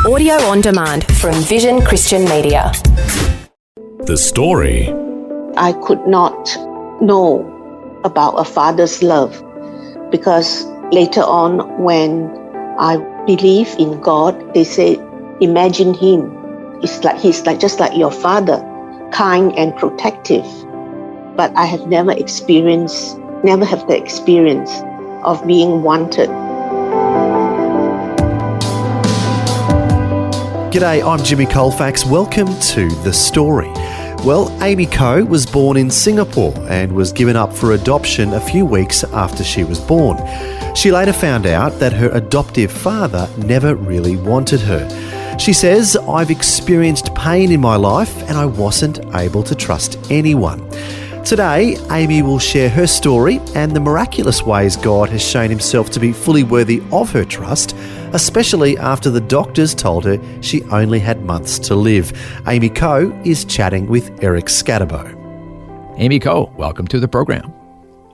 Audio on demand from Vision Christian Media. The story. I could not know about a father's love because later on when I believe in God, they say, imagine him. He's just like your father, kind and protective. But I have never had the experience of being wanted. G'day, I'm Jimmy Colfax. Welcome to The Story. Well, Amy Ko was born in Singapore and was given up for adoption a few weeks after she was born. She later found out that her adoptive father never really wanted her. She says, "I've experienced pain in my life and I wasn't able to trust anyone." Today, Amy will share her story and the miraculous ways God has shown himself to be fully worthy of her trust, especially after the doctors told her she only had months to live. Amy Ko is chatting with Eric Scatterbo. Amy Ko, welcome to the program.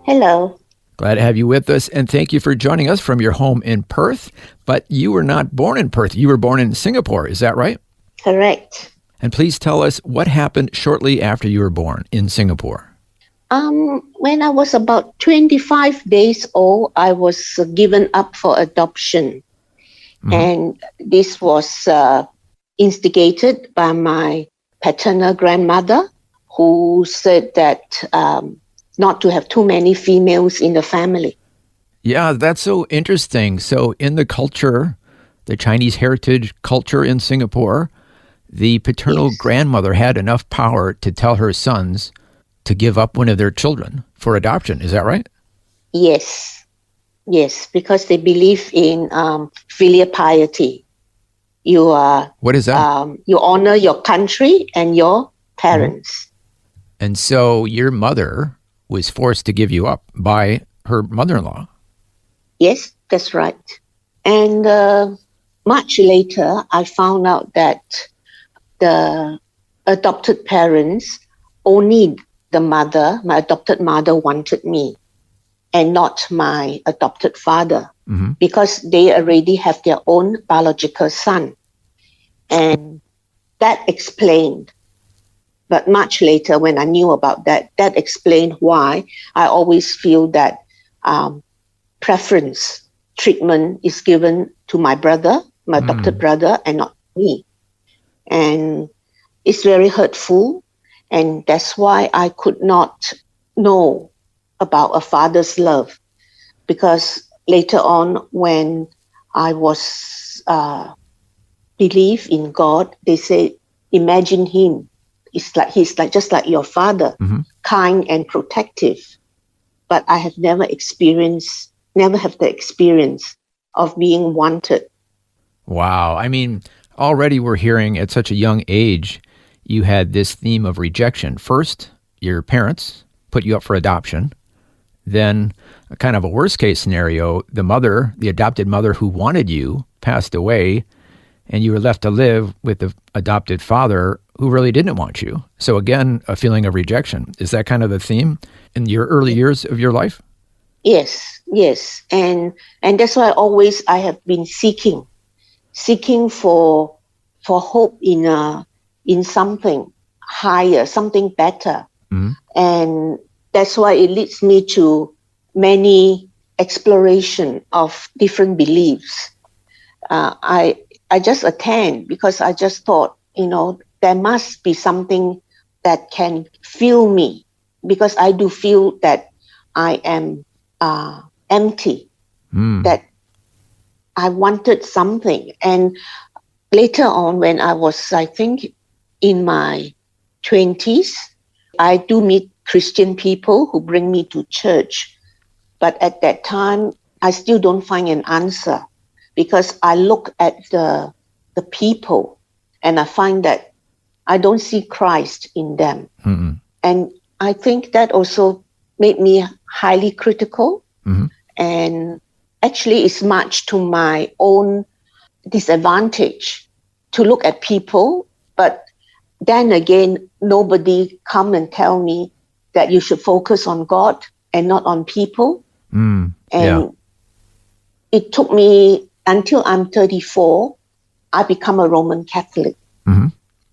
Hello. Glad to have you with us, and thank you for joining us from your home in Perth. But you were not born in Perth. You were born in Singapore, is that right? Correct. And please tell us what happened shortly after you were born in Singapore. When I was about 25 days old, I was given up for adoption. Mm-hmm. And this was instigated by my paternal grandmother, who said that not to have too many females in the family. Yeah, that's so interesting. So in the culture, the Chinese heritage culture in Singapore, the paternal grandmother had enough power to tell her sons to give up one of their children for adoption. Is that right? Yes, because they believe in filial piety. What is that? You honor your country and your parents. Mm-hmm. And so your mother was forced to give you up by her mother-in-law. Yes, that's right. And much later, I found out that the adopted parents only my adopted mother wanted me and not my adopted father, mm-hmm. because they already have their own biological son. And that explained, but much later when I knew about that explained why I always feel that preference treatment is given to my brother, my adopted brother, and not me. And it's very hurtful. And that's why I could not know about a father's love. Because later on, when I was believe in God, they say, imagine him. He's just like your father, mm-hmm. kind and protective. But I have never had the experience of being wanted. Wow. I mean, already we're hearing at such a young age, you had this theme of rejection. First, your parents put you up for adoption. Then, a kind of a worst case scenario, the adopted mother who wanted you passed away, and you were left to live with the adopted father who really didn't want you. So again, a feeling of rejection. Is that kind of the theme in your early years of your life? Yes. And that's why I have been seeking for hope in something higher, something better. Mm-hmm. And that's why it leads me to many exploration of different beliefs. I just attend because I just thought, there must be something that can fill me, because I do feel that I am empty, that I wanted something. And later on, when I was, I think, in my 20s, I do meet Christian people who bring me to church. But at that time, I still don't find an answer, because I look at the people and I find that I don't see Christ in them. Mm-hmm. And I think that also made me highly critical. Mm-hmm. And actually, it's much to my own disadvantage to look at people, but then again, nobody come and tell me that you should focus on God and not on people. And it took me until I'm 34 I become a Roman Catholic.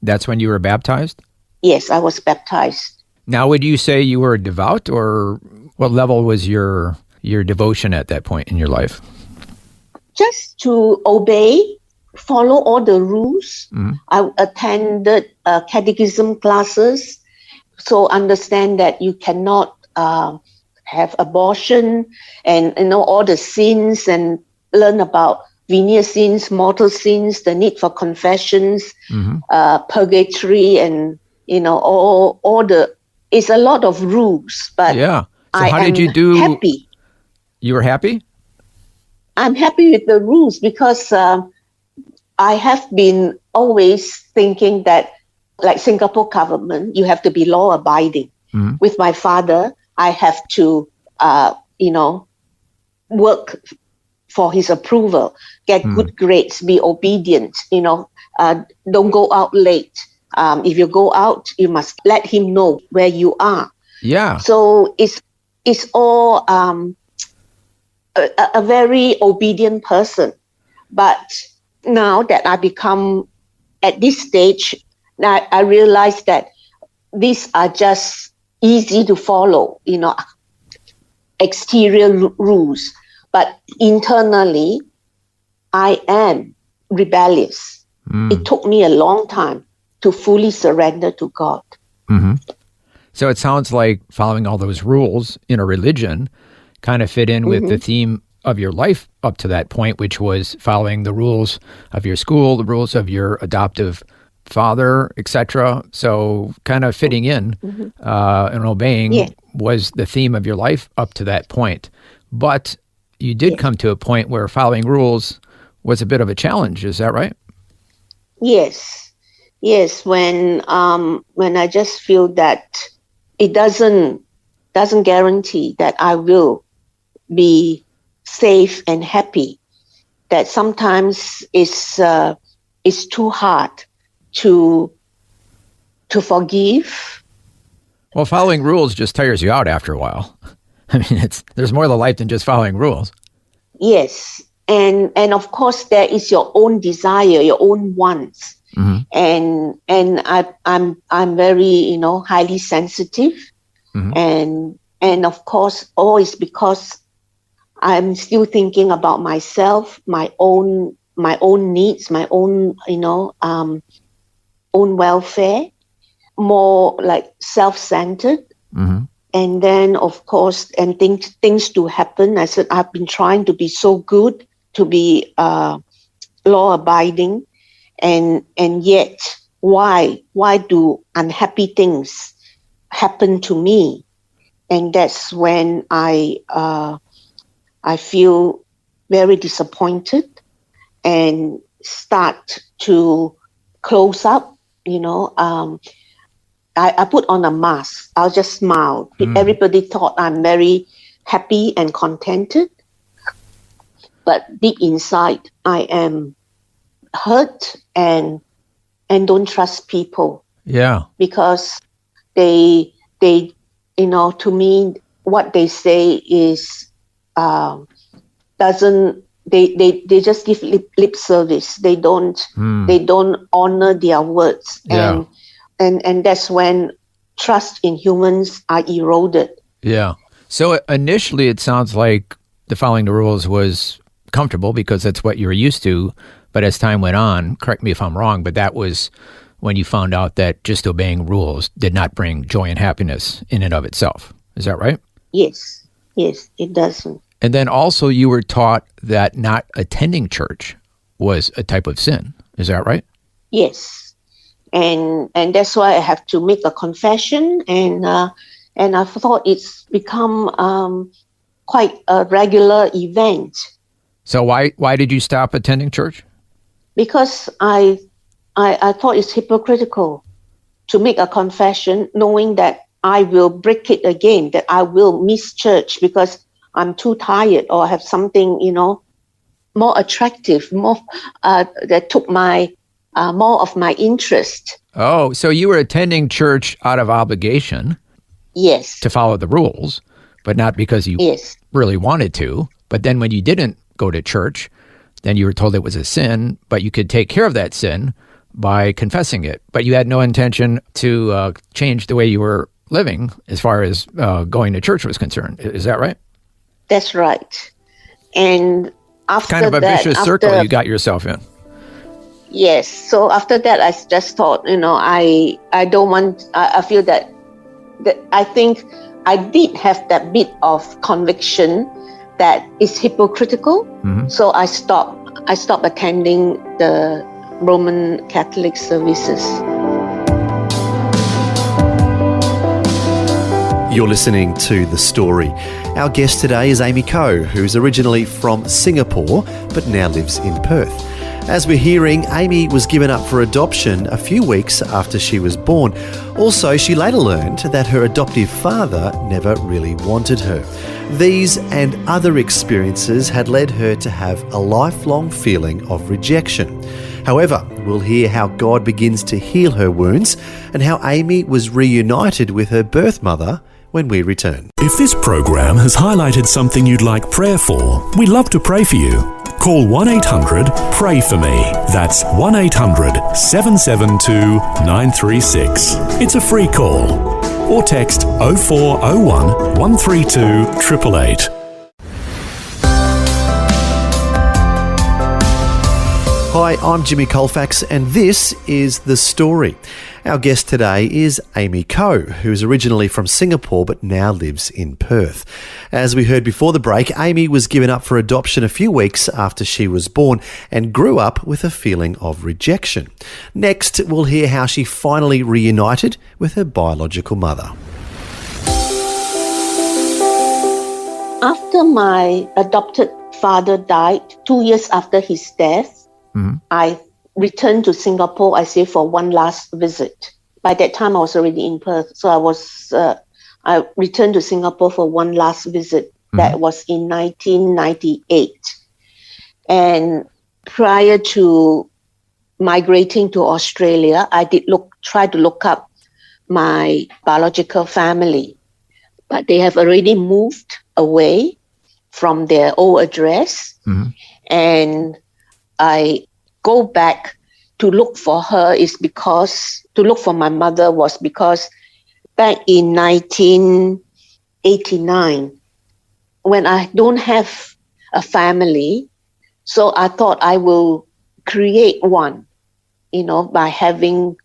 That's when you were baptized? Yes, I was baptized. Now, would you say you were devout, or what level was your devotion at that point in your life? Just to obey, follow all the rules. I attended catechism classes, so understand that you cannot have abortion and all the sins, and learn about venial sins, mortal sins, the need for confessions, purgatory, and all the. It's a lot of rules, but Yeah. So I how am did you do? happy. You were happy? I'm happy with the rules because I have been always thinking that, like Singapore government, you have to be law abiding. With my father, I have to, work for his approval, get good grades, be obedient. Don't go out late. If you go out, you must let him know where you are. Yeah. So it's all a very obedient person. But now that I become at this stage, I realize that these are just easy to follow, exterior rules. But internally, I am rebellious. It took me a long time to fully surrender to God. So it sounds like following all those rules in a religion kind of fit in with the theme of your life up to that point, which was following the rules of your school, the rules of your adoptive father, etc. So kind of fitting in and obeying was the theme of your life up to that point. But you did come to a point where following rules was a bit of a challenge. Is that right? Yes. When I just feel that it doesn't guarantee that I will be safe and happy, that sometimes it's too hard to forgive. Well, following rules just tires you out after a while. I mean, there's more to life than just following rules. Yes, and of course there is your own desire, your own wants, and I'm very highly sensitive, and of course always because I'm still thinking about myself, my own needs, my own own welfare, more like self-centered. And then, of course, and things do happen. I said, I've been trying to be so good, to be law-abiding, and yet, why do unhappy things happen to me? And that's when I feel very disappointed and start to close up. I put on a mask. I'll just smile. Everybody thought I'm very happy and contented. But deep inside, I am hurt and don't trust people. Yeah. Because they to me, what they say is they just give lip service. They don't honor their words. Yeah. And that's when trust in humans are eroded. Yeah. So initially, it sounds like the following the rules was comfortable because that's what you were used to. But as time went on, correct me if I'm wrong, but that was when you found out that just obeying rules did not bring joy and happiness in and of itself. Is that right? Yes, it doesn't. And then also you were taught that not attending church was a type of sin. Is that right? Yes. And that's why I have to make a confession, and I thought it's become quite a regular event. So why did you stop attending church? Because I thought it's hypocritical to make a confession knowing that I will break it again, that I will miss church because I'm too tired or have something more attractive, more that took my more of my interest. Oh, so you were attending church out of obligation. Yes. To follow the rules, but not because you really wanted to. But then when you didn't go to church, then you were told it was a sin, but you could take care of that sin by confessing it. But you had no intention to change the way you were living as far as going to church was concerned. Is that right? That's right. And after kind of a that, vicious circle you got yourself in. Yes. So after that, I just thought, I don't want, I feel that I think I did have that bit of conviction that is hypocritical. Mm-hmm. So I stopped attending the Roman Catholic services. You're listening to The Story. Our guest today is Amy Coe, who's originally from Singapore but now lives in Perth. As we're hearing, Amy was given up for adoption a few weeks after she was born. Also, she later learned that her adoptive father never really wanted her. These and other experiences had led her to have a lifelong feeling of rejection. However, we'll hear how God begins to heal her wounds and how Amy was reunited with her birth mother when we return. If this program has highlighted something you'd like prayer for, we'd love to pray for you. Call 1-800-PRAY-FOR-ME. That's 1-800-772-936. It's a free call. Or text 0401 132 888. Hi, I'm Jimmy Colfax and this is The Story. Our guest today is Amy Coe, who's originally from Singapore but now lives in Perth. As we heard before the break, Amy was given up for adoption a few weeks after she was born and grew up with a feeling of rejection. Next, we'll hear how she finally reunited with her biological mother. After my adopted father died, 2 years after his death, I returned to Singapore, I say, for one last visit. By that time, I was already in Perth. So I returned to Singapore for one last visit. That was in 1998. And prior to migrating to Australia, I did try to look up my biological family. But they have already moved away from their old address. And I go back to look for her to look for my mother was because back in 1989, when I don't have a family, so I thought I will create one, by having,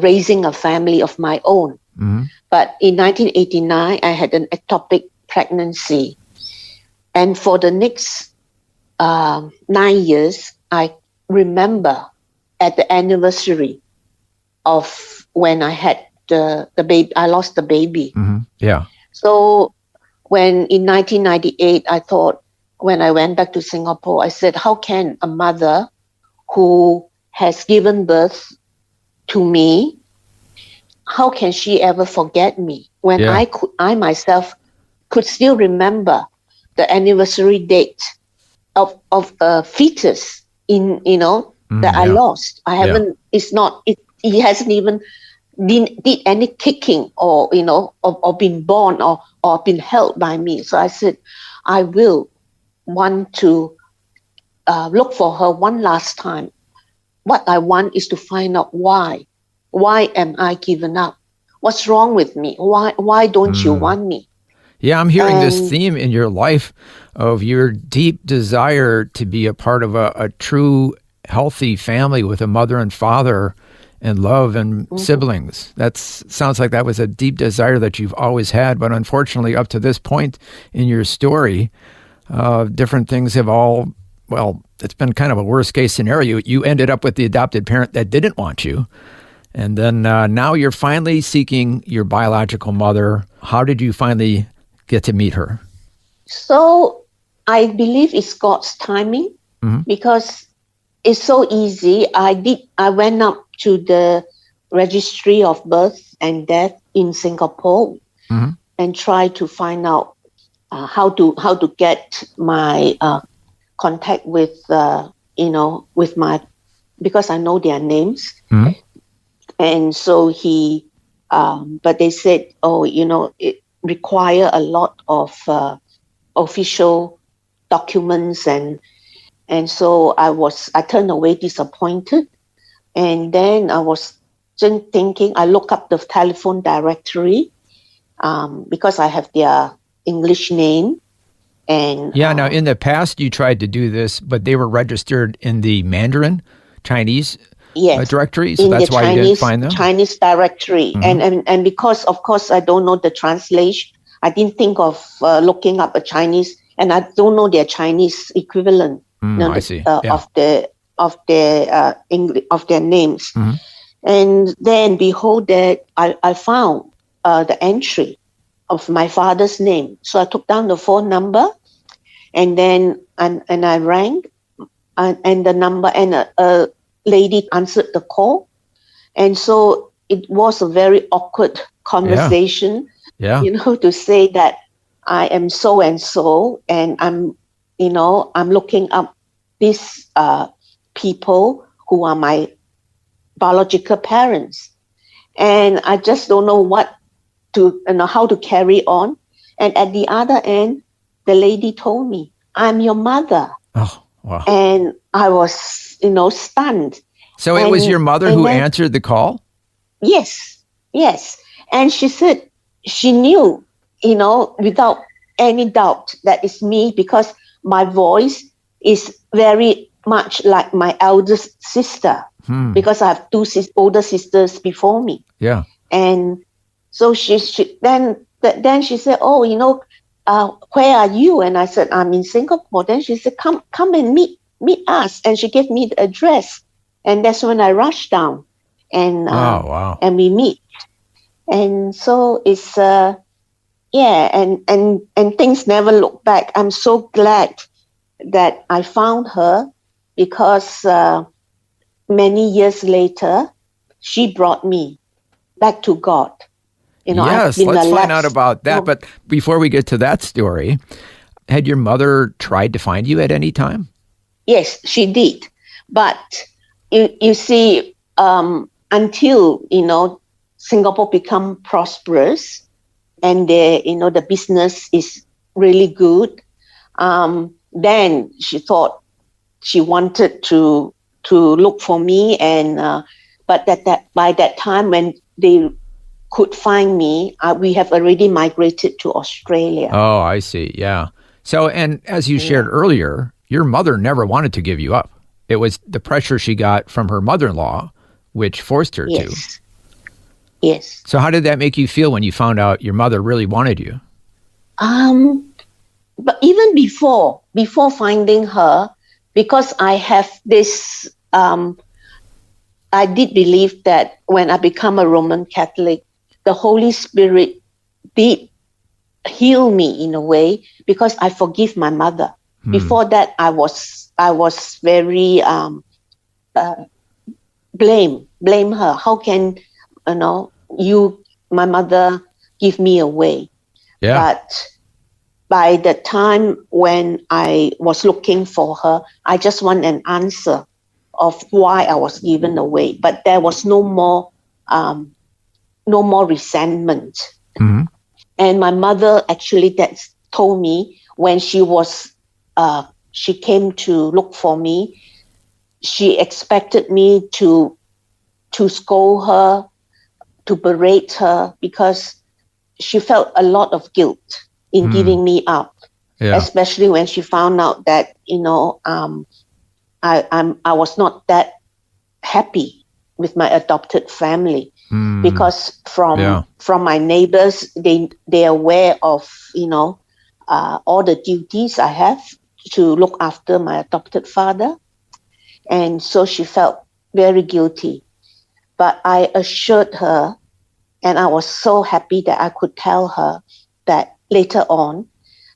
raising a family of my own. But in 1989, I had an ectopic pregnancy. And for the next 9 years, I remember at the anniversary of when I had the baby, I lost the baby. Yeah. So when in 1998, I thought, when I went back to Singapore, I said, how can a mother who has given birth to me, how can she ever forget me? When I myself could still remember the anniversary date of a fetus that I lost. I haven't, he hasn't even did any kicking or been born or been held by me. So I said, I will want to look for her one last time. What I want is to find out why. Why am I given up? What's wrong with me? Why don't you want me? Yeah, I'm hearing this theme in your life of your deep desire to be a part of a true, healthy family with a mother and father and love and siblings. That sounds like that was a deep desire that you've always had, but unfortunately, up to this point in your story, different things have it's been kind of a worst-case scenario. You ended up with the adopted parent that didn't want you, and then now you're finally seeking your biological mother. How did you finally get to meet her? So I believe it's God's timing because it's so easy. I went up to the registry of birth and death in Singapore and tried to find out how to get my contact with with my, because I know their names. And so but they said, it require a lot of official documents and And so I turned away disappointed. And then I was just thinking, I look up the telephone directory because I have their English name. And Yeah, now in the past you tried to do this, but they were registered in the Mandarin Chinese yes, directory, so in that's the why you didn't find them? Chinese directory. And because, of course, I don't know the translation, I didn't think of looking up a Chinese, and I don't know their Chinese equivalent. I see. Yeah. Of their English, of their names. Mhm. And then behold that I found the entry of my father's name. So I took down the phone number, and then and I rang, and the number, and a lady answered the call. And so it was a very awkward conversation, Yeah. to say that I am so and so, and I'm looking up these people who are my biological parents, and I just don't know how to carry on. And at the other end, the lady told me, "I'm your mother," Oh, wow. and I was, stunned. So it was and- your mother and who then- answered the call? Yes, and she said she knew, without any doubt that it's me, because my voice is very much like my eldest sister, because I have two older sisters before me. Yeah. And so she then she said, "Oh, where are you?" And I said, "I'm in Singapore." Then she said, "Come and meet us." And she gave me the address, and that's when I rushed down, and Oh, wow. and we meet. And so it's and things never look back. I'm so glad that I found her, because many years later, she brought me back to God. Yes, let's find out about that. But before we get to that story, had your mother tried to find you at any time? Yes, she did. But you see, until Singapore become prosperous, and the business is really good, then she thought she wanted to look for me, and but by that time, when they could find me, we have already migrated to Australia. Oh, I see. Yeah. So, and as you shared earlier, your mother never wanted to give you up. It was the pressure she got from her mother-in-law which forced her to. Yes. So how did that make you feel when you found out your mother really wanted you? But even before finding her, because I have this, I did believe that when I become a Roman Catholic, the Holy Spirit did heal me in a way, because I forgive my mother. Before that, I was very blame her. How can my mother give me away? Yeah. But by the time when I was looking for her, I just want an answer of why I was given away. But there was no more resentment. Mhm. And my mother actually told me when she came to look for me, she expected me to scold her, to berate her, because she felt a lot of guilt in giving me up, Yeah. especially when she found out that I was not that happy with my adopted family, because from my neighbors, they are aware of all the duties I have to look after my adopted father, and so she felt very guilty. But I assured her, and I was so happy that I could tell her that later on,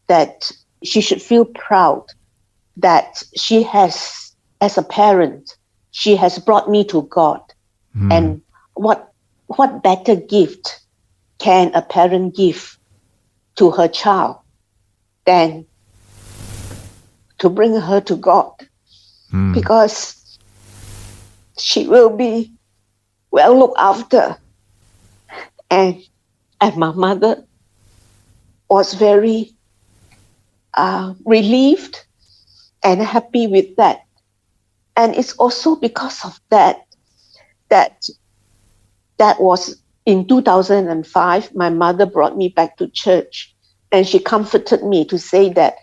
that she should feel proud that she has, as a parent, she has brought me to God. And what better gift can a parent give to her child than to bring her to God? Because she will be well looked after. And my mother was very relieved and happy with that. And it's also because of that was in 2005, my mother brought me back to church, and she comforted me to say that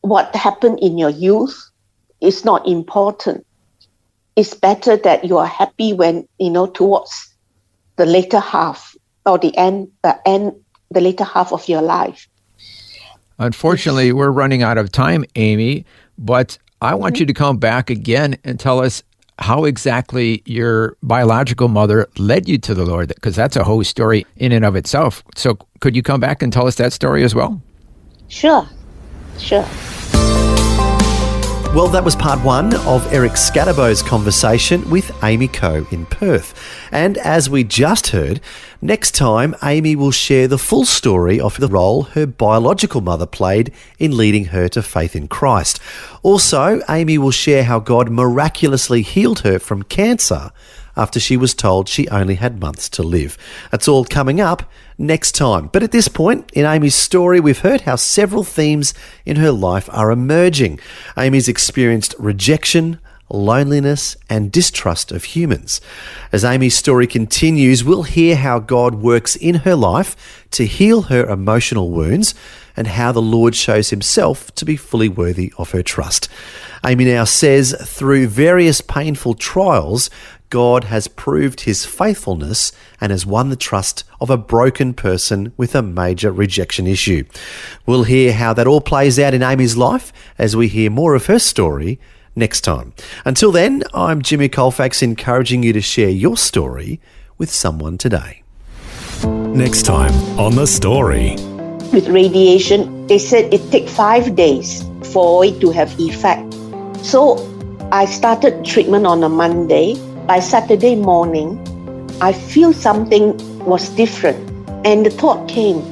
what happened in your youth is not important. It's better that you are happy when, towards the later half or the later half of your life. Unfortunately, we're running out of time, Amy, but I want you to come back again and tell us how exactly your biological mother led you to the Lord, because that's a whole story in and of itself. So could you come back and tell us that story as well? Sure. Well, that was part one of Eric Scatterbo's conversation with Amy Coe in Perth. And as we just heard, next time Amy will share the full story of the role her biological mother played in leading her to faith in Christ. Also, Amy will share how God miraculously healed her from cancer after she was told she only had months to live. That's all coming up next time. But at this point in Amy's story, we've heard how several themes in her life are emerging. Amy's experienced rejection, loneliness, and distrust of humans. As Amy's story continues, we'll hear how God works in her life to heal her emotional wounds and how the Lord shows himself to be fully worthy of her trust. Amy now says through various painful trials, God has proved his faithfulness and has won the trust of a broken person with a major rejection issue. We'll hear how that all plays out in Amy's life as we hear more of her story next time. Until then, I'm Jimmy Colfax, encouraging you to share your story with someone today. Next time on The Story. With radiation, they said it takes 5 days for it to have effect. So I started treatment on a Monday. By Saturday morning, I feel something was different. And the thought came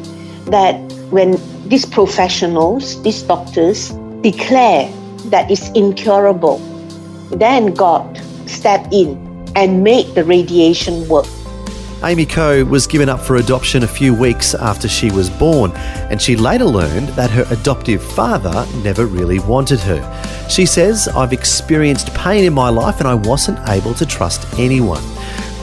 that when these professionals, these doctors, declare that it's incurable, then God stepped in and made the radiation work. Amy Coe was given up for adoption a few weeks after she was born, and she later learned that her adoptive father never really wanted her. She says, "I've experienced pain in my life and I wasn't able to trust anyone."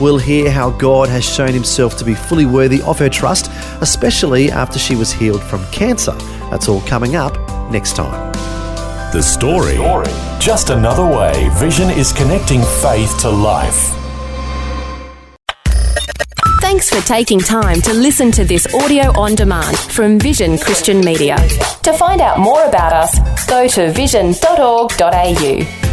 We'll hear how God has shown himself to be fully worthy of her trust, especially after she was healed from cancer. That's all coming up next time. The Story. Just another way Vision is connecting faith to life. Thanks for taking time to listen to this audio on demand from Vision Christian Media. To find out more about us, go to vision.org.au.